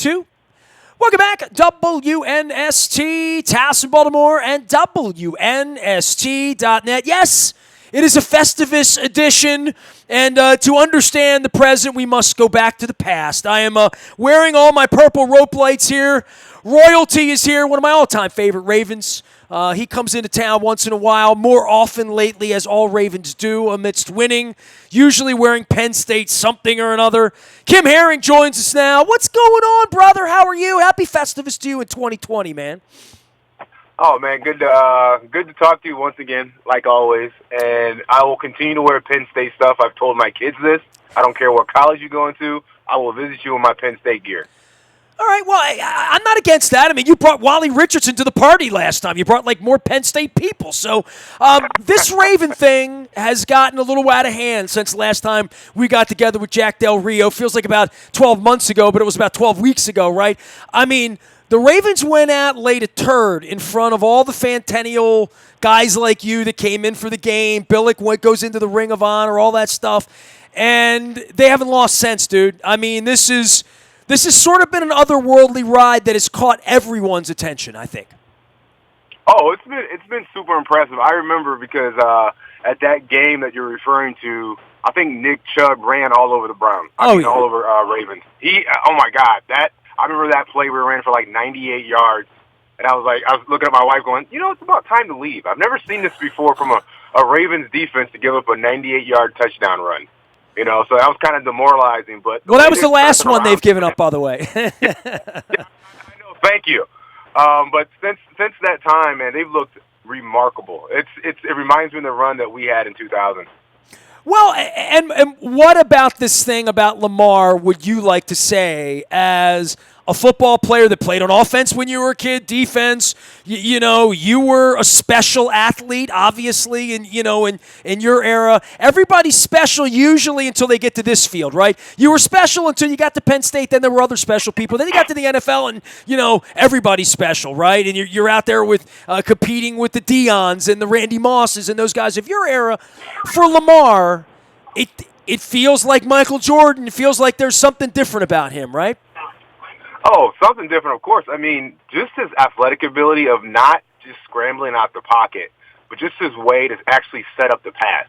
2. Welcome back, WNST, Towson, Baltimore, and WNST.net. Yes, it is a Festivus edition, and to understand the present, we must go back to the past. I am wearing all my purple rope lights here. Royalty is here, one of my all-time favorite Ravens. He comes into town once in a while, more often lately, as all Ravens do, amidst winning, usually wearing Penn State something or another. Kim Herring joins us now. What's going on, brother? How are you? Happy Festivus to you in 2020, man. Oh, man, good to talk to you once again, like always. And I will continue to wear Penn State stuff. I've told my kids this. I don't care what college you're going to. I will visit you in my Penn State gear. All right, well, I'm not against that. I mean, you brought Wally Richardson to the party last time. You brought, more Penn State people. So this Raven thing has gotten a little out of hand since last time we got together with Jack Del Rio. Feels like about 12 months ago, but it was about 12 weeks ago, right? I mean, the Ravens went out, laid a turd in front of all the Fantennial guys like you that came in for the game. Billick goes into the Ring of Honor, all that stuff. And they haven't lost sense, dude. I mean, This has sort of been an otherworldly ride that has caught everyone's attention, I think. Oh, it's been super impressive. I remember because at that game that you're referring to, I think Nick Chubb ran all over the Browns. Yeah. All over Ravens. Oh my God, I remember that play we ran for like 98 yards, and I was looking at my wife going, it's about time to leave. I've never seen this before from a Ravens defense to give up a 98-yard touchdown run. So that was kind of demoralizing. But that was the last one they've given up, by the way. Yeah, I know. Thank you. But since that time, man, they've looked remarkable. It reminds me of the run that we had in 2000. Well, and what about this thing about Lamar would you like to say as a football player that played on offense when you were a kid, defense? You were a special athlete, obviously, in your era. Everybody's special usually until they get to this field, right? You were special until you got to Penn State. Then there were other special people. Then you got to the NFL, and everybody's special, right? And you're out there with competing with the Deons and the Randy Mosses and those guys of your era. For Lamar, it feels like Michael Jordan. It feels like there's something different about him, right? Oh, something different, of course. I mean, just his athletic ability of not just scrambling out the pocket, but just his way to actually set up the pass.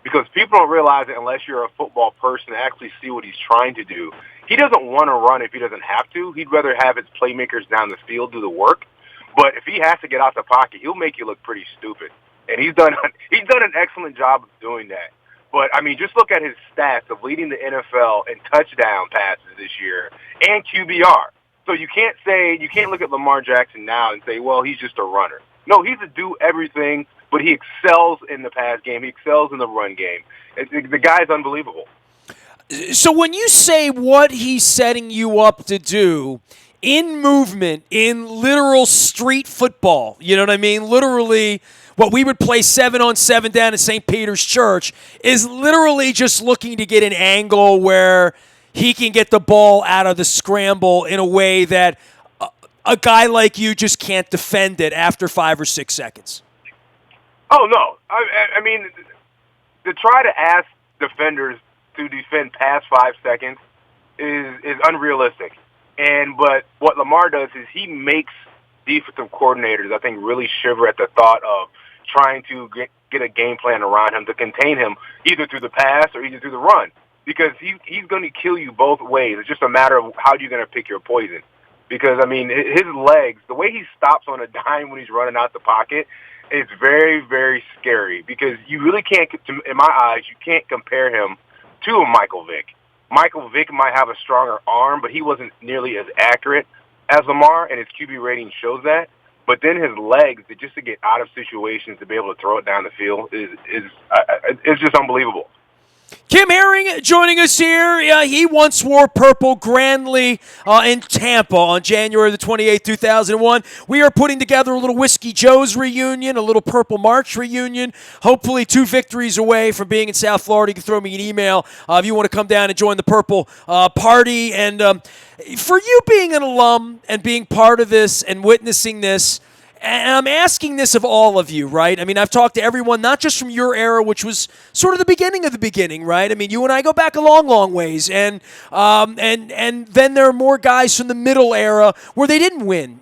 Because people don't realize it unless you're a football person to actually see what he's trying to do. He doesn't want to run if he doesn't have to. He'd rather have his playmakers down the field do the work. But if he has to get out the pocket, he'll make you look pretty stupid. And he's done an excellent job of doing that. But, I mean, just look at his stats of leading the NFL in touchdown passes this year and QBR. So you can't look at Lamar Jackson now and say, well, he's just a runner. No, he's a do everything, but he excels in the pass game. He excels in the run game. The guy's unbelievable. So when you say what he's setting you up to do in movement, in literal street football, you know what I mean? Literally, what we would play 7-on-7 down at St. Peter's Church is literally just looking to get an angle where he can get the ball out of the scramble in a way that a guy like you just can't defend it after 5 or 6 seconds. Oh, no. I mean, to try to ask defenders to defend past 5 seconds is unrealistic. But what Lamar does is he makes defensive coordinators, I think, really shiver at the thought of trying to get a game plan around him to contain him either through the pass or either through the run. Because he's going to kill you both ways. It's just a matter of how you're going to pick your poison. Because, I mean, his legs, the way he stops on a dime when he's running out the pocket, is very, very scary. Because you really can't, in my eyes, you can't compare him to a Michael Vick. Michael Vick might have a stronger arm, but he wasn't nearly as accurate as Lamar, and his QB rating shows that. But then his legs, just to get out of situations to be able to throw it down the field, is just unbelievable. Kim Herring joining us here. He once wore purple grandly in Tampa on January the 28th, 2001. We are putting together a little Whiskey Joe's reunion, a little Purple March reunion. Hopefully 2 victories away from being in South Florida. You can throw me an email if you want to come down and join the Purple Party. And for you being an alum and being part of this and witnessing this, And I'm asking this of all of you, right? I mean, I've talked to everyone, not just from your era, which was sort of the beginning of the beginning, right? I mean, you and I go back a long, long ways, and then there are more guys from the middle era where they didn't win,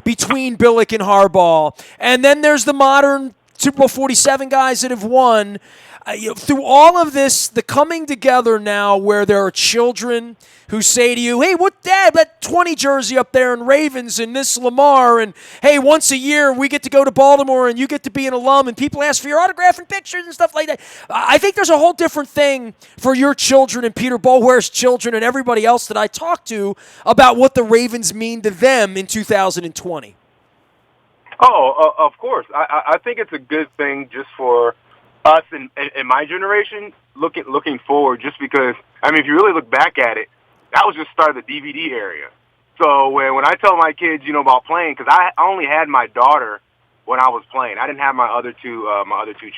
between Billick and Harbaugh, and then there's the modern Super Bowl 47 guys that have won. Through all of this, the coming together now where there are children who say to you, hey, what, Dad, that 20 jersey up there and Ravens and this Lamar, and hey, once a year we get to go to Baltimore and you get to be an alum and people ask for your autograph and pictures and stuff like that. I think there's a whole different thing for your children and Peter Boulware's children and everybody else that I talk to about what the Ravens mean to them in 2020. Oh, of course. I think it's a good thing just for us in my generation looking forward, just because, I mean, if you really look back at it, that was just the start of the DVD area. So when I tell my kids, about playing, because I only had my daughter when I was playing. I didn't have my other two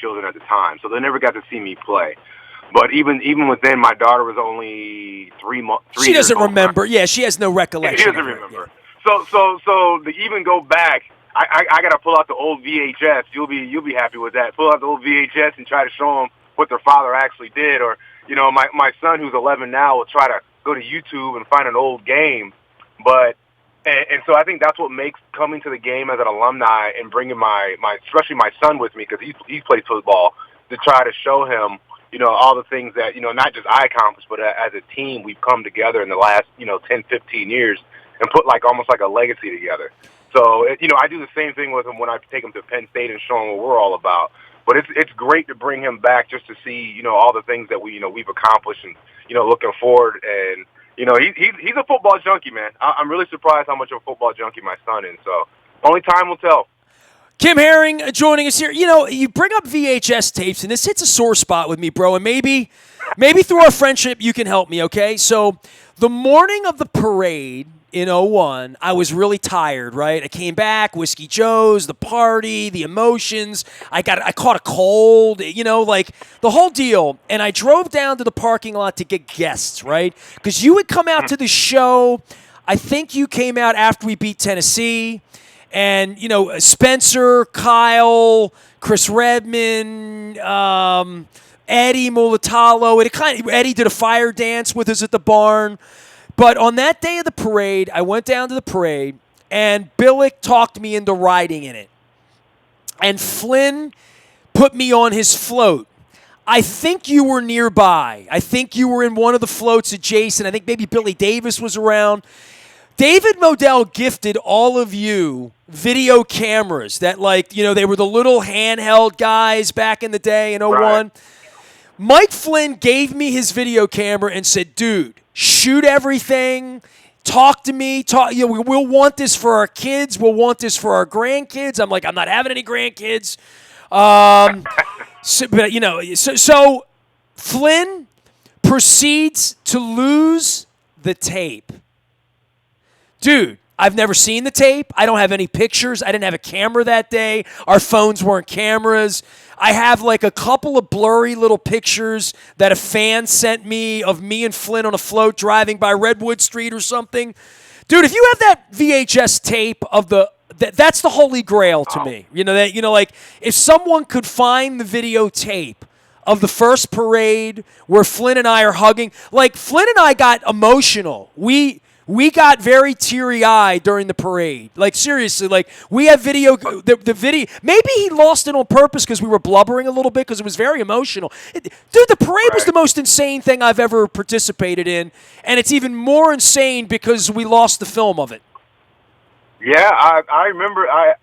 children at the time, so they never got to see me play. But even within, my daughter was only 3 months. She doesn't remember. Yeah, she has no recollection. She doesn't remember. Yeah. So to even go back, I got to pull out the old VHS. You'll be happy with that. Pull out the old VHS and try to show them what their father actually did. Or, my son, who's 11 now, will try to go to YouTube and find an old game. But and so I think that's what makes coming to the game as an alumni and bringing my especially my son with me, because he's played football, to try to show him, all the things that, not just I accomplished, but as a team we've come together in the last, 10, 15 years and put almost like a legacy together. So, I do the same thing with him when I take him to Penn State and show him what we're all about. But it's great to bring him back just to see, all the things that we've accomplished and, looking forward. And, he's a football junkie, man. I'm really surprised how much of a football junkie my son is. So only time will tell. Kim Herring joining us here. You bring up VHS tapes, and this hits a sore spot with me, bro. And maybe through our friendship you can help me, okay? So the morning of the parade in 01, I was really tired, right? I came back, Whiskey Joe's, the party, the emotions. I caught a cold, the whole deal. And I drove down to the parking lot to get guests, right? Because you would come out to the show. I think you came out after we beat Tennessee. And, Spencer, Kyle, Chris Redmond, Eddie Mulatalo. Eddie did a fire dance with us at the barn. But on that day of the parade, I went down to the parade, and Billick talked me into riding in it. And Flynn put me on his float. I think you were nearby. I think you were in one of the floats adjacent. I think maybe Billy Davis was around. David Modell gifted all of you video cameras that, they were the little handheld guys back in the day in 01. Right. Mike Flynn gave me his video camera and said, dude, shoot everything. Talk to me. We'll want this for our kids. We'll want this for our grandkids. I'm like, I'm not having any grandkids. So Flynn proceeds to lose the tape. Dude, I've never seen the tape. I don't have any pictures. I didn't have a camera that day. Our phones weren't cameras. I have a couple of blurry little pictures that a fan sent me of me and Flynn on a float driving by Redwood Street or something. Dude, if you have that VHS tape of that's the holy grail to me. If someone could find the videotape of the first parade where Flynn and I are hugging, Flynn and I got emotional. We got very teary-eyed during the parade. Seriously, we have video. The video. Maybe he lost it on purpose because we were blubbering a little bit because it was very emotional. Dude, the parade was the most insane thing I've ever participated in, and it's even more insane because we lost the film of it. Yeah, I remember. I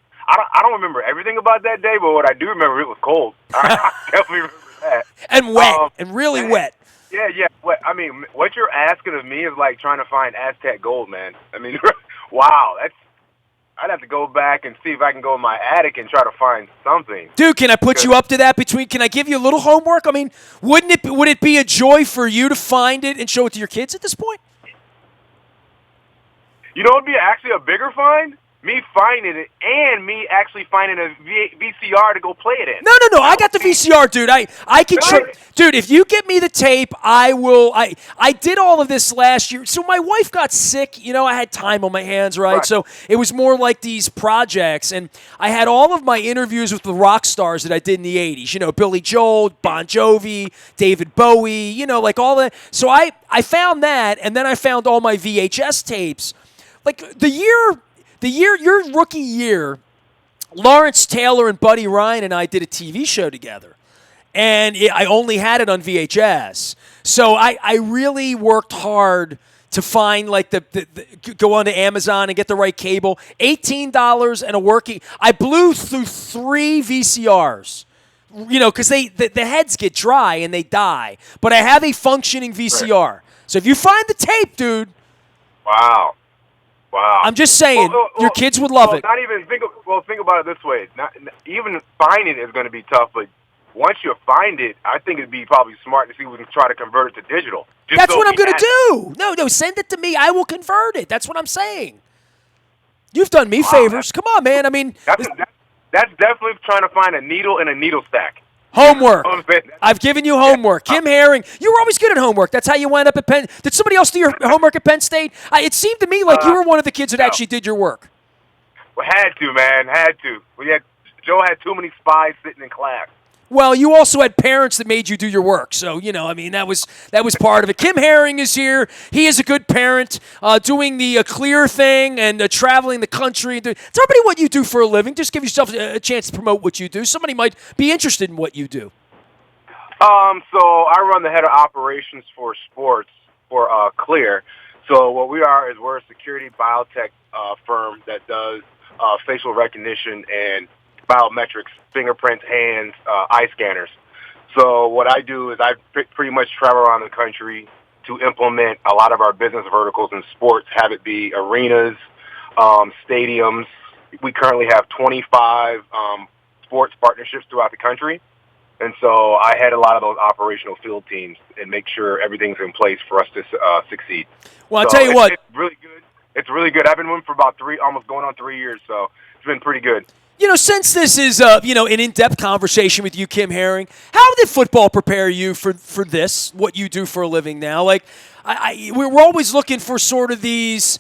don't remember everything about that day, but what I do remember, it was cold. I definitely remember that. And wet, and really wet. Yeah. What you're asking of me is like trying to find Aztec gold, man. I mean, wow, I'd have to go back and see if I can go in my attic and try to find something. Dude, can I put you up to that? Can I give you a little homework? I mean, would it be a joy for you to find it and show it to your kids at this point? It'd be actually a bigger find me finding it and me actually finding a VCR to go play it in. No. I got the VCR, dude. I can dude, if you get me the tape, I will. I did all of this last year. So my wife got sick. You know, I had time on my hands, right? So it was more like these projects. And I had all of my interviews with the rock stars that I did in the 80s. You know, Billy Joel, Bon Jovi, David Bowie, you know, like all that. So I found that, and then I found all my VHS tapes. Like the year, your rookie year, Lawrence Taylor and Buddy Ryan and I did a TV show together. And I only had it on VHS. So I really worked hard to find, like, go onto Amazon and get the right cable. $18 and a working. I blew through 3 VCRs. You know, because the heads get dry and they die. But I have a functioning VCR. Right. So if you find the tape, dude. Wow. I'm just saying, your kids would love it. Not even think about it this way. Even finding it is going to be tough, but once you find it, I think it'd be probably smart to see if we can try to convert it to digital. That's what I'm going to do. No, send it to me. I will convert it. That's what I'm saying. You've done me favors. Come on, man. I mean, that's definitely trying to find a needle in a needle stack. Homework. I've given you homework. Kim Herring, you were always good at homework. That's how you wound up at Penn. Did somebody else do your homework at Penn State? It seemed to me like you were one of the kids that actually did your work. Well, had to, man. Had to. Joe had too many spies sitting in class. Well, you also had parents that made you do your work. So, you know, I mean, that was part of it. Kim Herring is here. He is a good parent, doing the clear thing and traveling the country. Tell everybody what you do for a living. Just give yourself a chance to promote what you do. Somebody might be interested in what you do. So I run the head of operations for sports for Clear. So what we are is we're a security biotech firm that does facial recognition and biometrics, fingerprints, hands, eye scanners. So what I do is I pretty much travel around the country to implement a lot of our business verticals in sports, have it be arenas, stadiums. We currently have 25 sports partnerships throughout the country. And so I head a lot of those operational field teams and make sure everything's in place for us to succeed. Well, I'll tell you what. It's really good. It's really good. I've been with them for about almost going on 3 years, so it's been pretty good. You know, since this is, an in-depth conversation with you, Kim Herring, how did football prepare you for this, what you do for a living now? Like, we're always looking for sort of these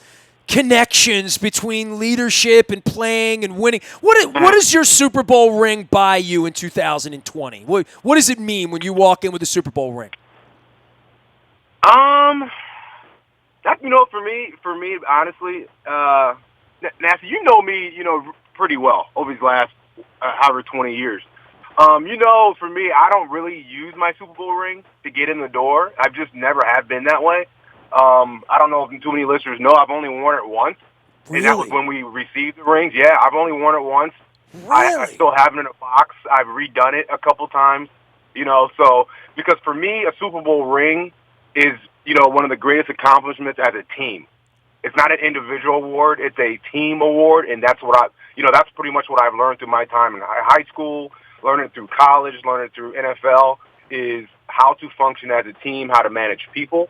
connections between leadership and playing and winning. What does your Super Bowl ring buy you in 2020? What does it mean when you walk in with a Super Bowl ring? For me, honestly, Nancy, you know me, pretty well over these last however 20 years. For me, I don't really use my Super Bowl ring to get in the door. I've just never have been that way. I don't know if too many listeners know, I've only worn it once. Really? And that was when we received the rings. Yeah, I've only worn it once. Really? I still have it in a box. I've redone it a couple times. So because for me, a Super Bowl ring is, one of the greatest accomplishments as a team. It's not an individual award. It's a team award, and that's what that's pretty much what I've learned through my time in high school, learning through college, learning through NFL, is how to function as a team, how to manage people.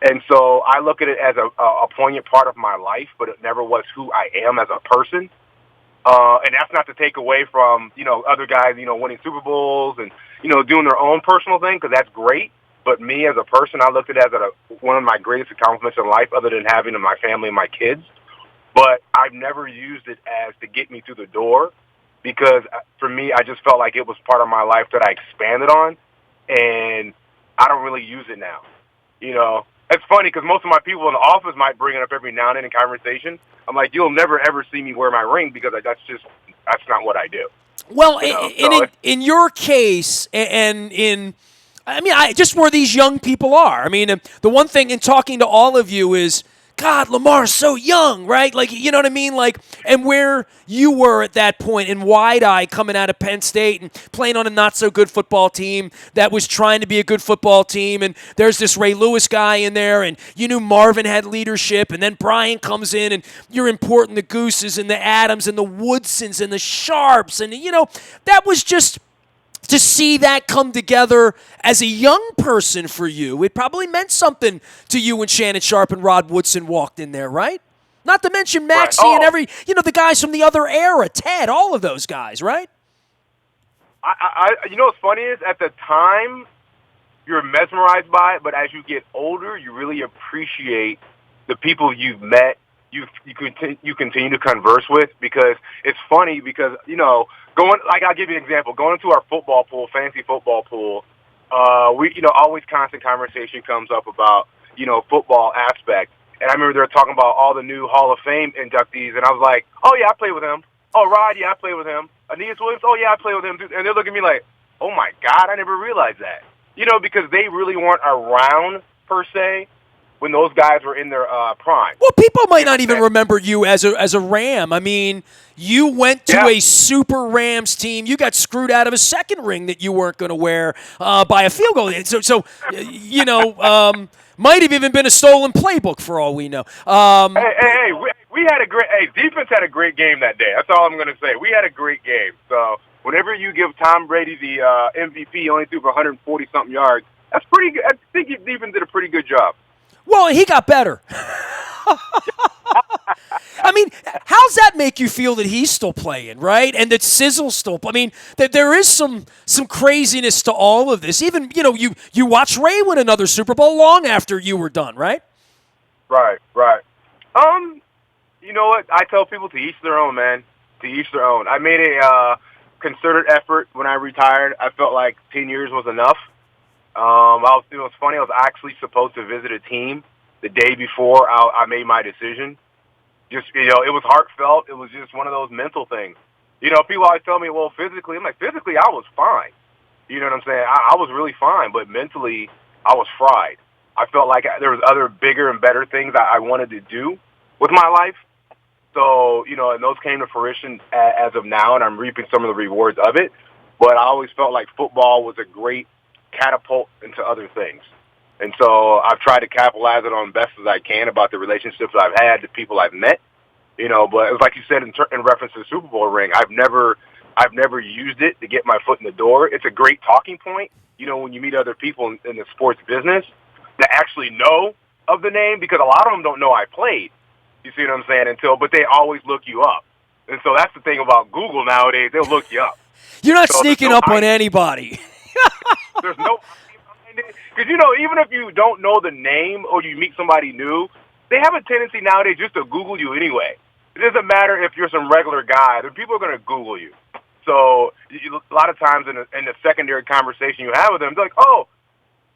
And so I look at it as a poignant part of my life, but it never was who I am as a person. And that's not to take away from, other guys, winning Super Bowls and, doing their own personal thing, because that's great. But me as a person, I looked at it as one of my greatest accomplishments in life, other than having my family and my kids. But I've never used it as to get me through the door, because for me, I just felt like it was part of my life that I expanded on, and I don't really use it now. It's funny because most of my people in the office might bring it up every now and then in conversation. I'm like, you'll never ever see me wear my ring, because that's not what I do. Well, in your case, just where these young people are. I mean, the one thing in talking to all of you is, God, Lamar's so young, right? Like, you know what I mean? Like, and where you were at that point in wide-eye coming out of Penn State and playing on a not-so-good football team that was trying to be a good football team, and there's this Ray Lewis guy in there, and you knew Marvin had leadership, and then Brian comes in, and you're importing the Gooses and the Adams and the Woodsons and the Sharps, and, that was just... To see that come together as a young person for you, it probably meant something to you when Shannon Sharp and Rod Woodson walked in there, right? Not to mention Right. Maxie and the guys from the other era, Ted, all of those guys, right? You know what's funny is at the time you're mesmerized by it, but as you get older, you really appreciate the people you've met. You continue to converse with, because it's funny because I'll give you an example. Going into our football pool, fantasy football pool, we always constant conversation comes up about football aspect. And I remember they were talking about all the new Hall of Fame inductees, and I was like, oh yeah, I played with him. Oh, Rod, yeah, I played with him. Aeneas Williams, oh yeah, I played with him. And they're looking at me like, oh my God, I never realized that. Because they really weren't around per se when those guys were in their prime. Well, people might not even remember you as a Ram. I mean, you went to a Super Rams team. You got screwed out of a second ring that you weren't going to wear by a field goal. So might have even been a stolen playbook for all we know. Hey, we had a great. Hey, defense had a great game that day. That's all I'm going to say. We had a great game. So whenever you give Tom Brady the MVP, he only threw for 140 something yards. That's pretty good. I think he even did a pretty good job. Well, he got better. I mean, how's that make you feel that he's still playing, right? And that Sizzle's still. I mean, that there is some craziness to all of this. Even you watch Ray win another Super Bowl long after you were done, right? Right. You know what? I tell people to each their own, man. To each their own. I made a concerted effort when I retired. I felt like 10 years was enough. It was funny. I was actually supposed to visit a team the day before I made my decision. Just, it was heartfelt. It was just one of those mental things. People always tell me, well, physically, I'm like, physically, I was fine. You know what I'm saying? I was really fine, but mentally, I was fried. I felt like there was other bigger and better things I wanted to do with my life. So, and those came to fruition as of now, and I'm reaping some of the rewards of it. But I always felt like football was a great catapult into other things. And so I've tried to capitalize it on best as I can about the relationships I've had, the people I've met, but it was like you said in reference to the Super Bowl ring, I've never used it to get my foot in the door. It's a great talking point, when you meet other people in the sports business that actually know of the name, because a lot of them don't know I played. You see what I'm saying? But they always look you up. And so that's the thing about Google nowadays. They'll look you up. You're not sneaking up on anybody. There's no, because even if you don't know the name or you meet somebody new, they have a tendency nowadays just to Google you anyway. It doesn't matter if you're some regular guy; the people are going to Google you. So a lot of times in the secondary conversation you have with them, they're like, "Oh,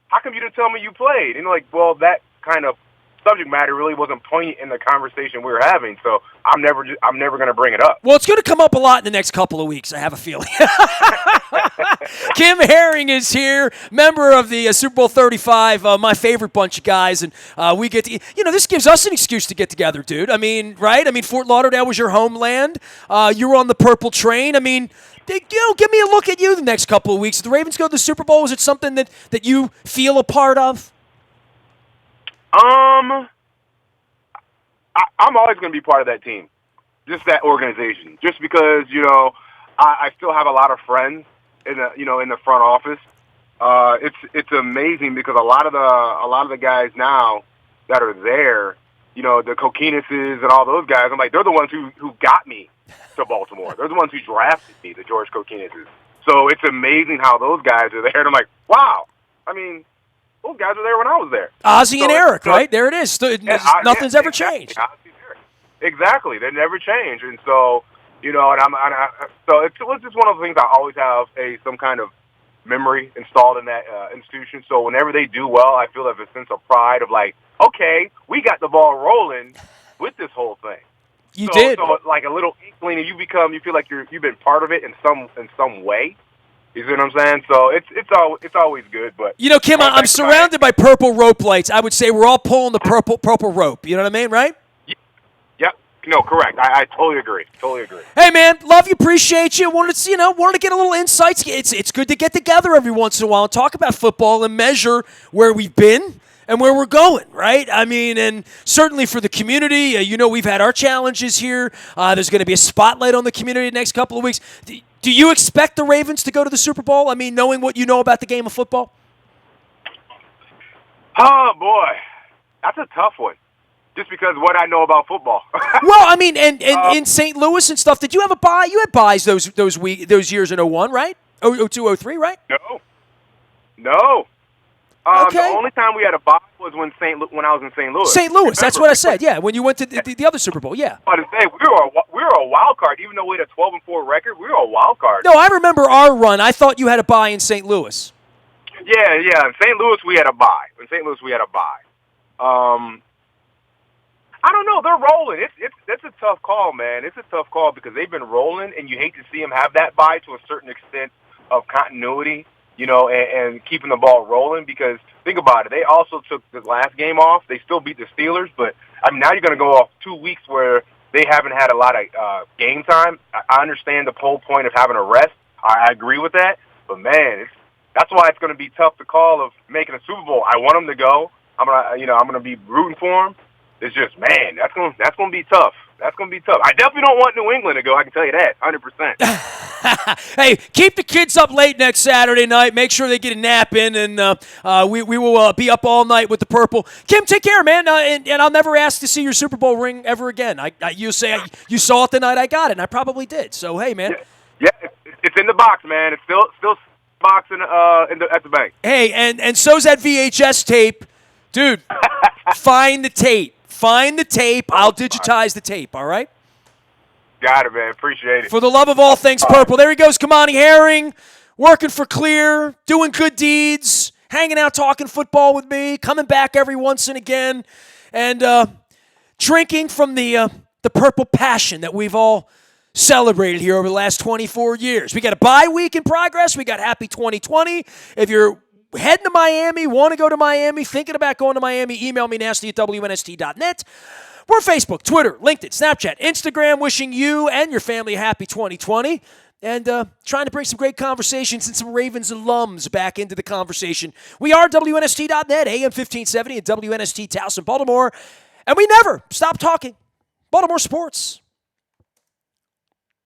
how come you didn't tell me you played?" And you're like, "Well, that kind of subject matter really wasn't poignant in the conversation we were having, so I'm never going to bring it up." Well, it's going to come up a lot in the next couple of weeks, I have a feeling. Kim Herring is here, member of the Super Bowl 35, my favorite bunch of guys, and we get to, this gives us an excuse to get together, dude. I mean, right? I mean, Fort Lauderdale was your homeland. You were on the Purple Train. I mean, give me a look at you the next couple of weeks. If the Ravens go to the Super Bowl, is it something that you feel a part of? I'm always going to be part of that team, just that organization. Just because I still have a lot of friends in the front office. It's amazing because a lot of the guys now that are there, the Coquinuses and all those guys. I'm like, they're the ones who got me to Baltimore. They're the ones who drafted me, the George Coquinuses. So it's amazing how those guys are there. And I'm like, wow. I mean, those guys were there when I was there. Ozzie and Eric, right? There it is. Nothing's ever changed. Exactly. They never change. And so, so it was just one of the things I always have some kind of memory installed in that institution. So whenever they do well, I feel a sense of pride of like, okay, we got the ball rolling with this whole thing. You did. So like a little inkling, and you feel like you've been part of it in some way. You see what I'm saying? So it's always good. But Kim, I'm surrounded by purple rope lights. I would say we're all pulling the purple rope. You know what I mean, right? Yep. No, correct. I totally agree. Hey, man, love you, appreciate you. Wanted to get a little insights. It's good to get together every once in a while and talk about football and measure where we've been and where we're going, right? I mean, and certainly for the community, we've had our challenges here. There's going to be a spotlight on the community the next couple of weeks. Do you expect the Ravens to go to the Super Bowl? I mean, knowing what you know about the game of football? Oh, boy. That's a tough one. just because of what I know about football. Well, I mean, and in St. Louis and stuff, did you have a bye? You had byes those years in 01, right? 02, 03, right? No. Okay. The only time we had a bye was when I was in St. Louis. St. Louis, that's what I said. Yeah, when you went to the other Super Bowl. Yeah. I was about to say we were a wild card, even though we had a 12-4 record. We were a wild card. No, I remember our run. I thought you had a bye in St. Louis. Yeah. In St. Louis, we had a bye. I don't know. They're rolling. It's a tough call, man. It's a tough call because they've been rolling, and you hate to see them have that bye to a certain extent of continuity, and keeping the ball rolling. Because think about it, they also took the last game off. They still beat the Steelers, but I mean now you're going to go off 2 weeks where they haven't had a lot of game time. I understand the whole point of having a rest. I agree with that, but man, that's why it's going to be tough to call of making a Super Bowl. I want them to go. I'm gonna be rooting for them. It's just, man, that's gonna be tough. That's gonna be tough. I definitely don't want New England to go. I can tell you that, 100%. Hey, keep the kids up late next Saturday night. Make sure they get a nap in, and we will be up all night with the purple. Kim, take care, man, and I'll never ask to see your Super Bowl ring ever again. You say you saw it the night I got it, and I probably did. So hey, man. Yeah, it's in the box, man. It's still boxing at the bank. Hey, and so's that VHS tape, dude. Find the tape. Find the tape. I'll digitize the tape, all right? Got it, man. Appreciate it. For the love of all things purple. There he goes, Kamani Herring, working for Clear, doing good deeds, hanging out, talking football with me, coming back every once and again, and drinking from the purple passion that we've all celebrated here over the last 24 years. We got a bye week in progress. We got Happy 2020. If you're heading to Miami, want to go to Miami, thinking about going to Miami, email me nasty@WNST.net. We're Facebook, Twitter, LinkedIn, Snapchat, Instagram, wishing you and your family a happy 2020 and trying to bring some great conversations and some Ravens alums back into the conversation. We are WNST.net, AM 1570 and WNST Towson, Baltimore, and we never stop talking Baltimore sports.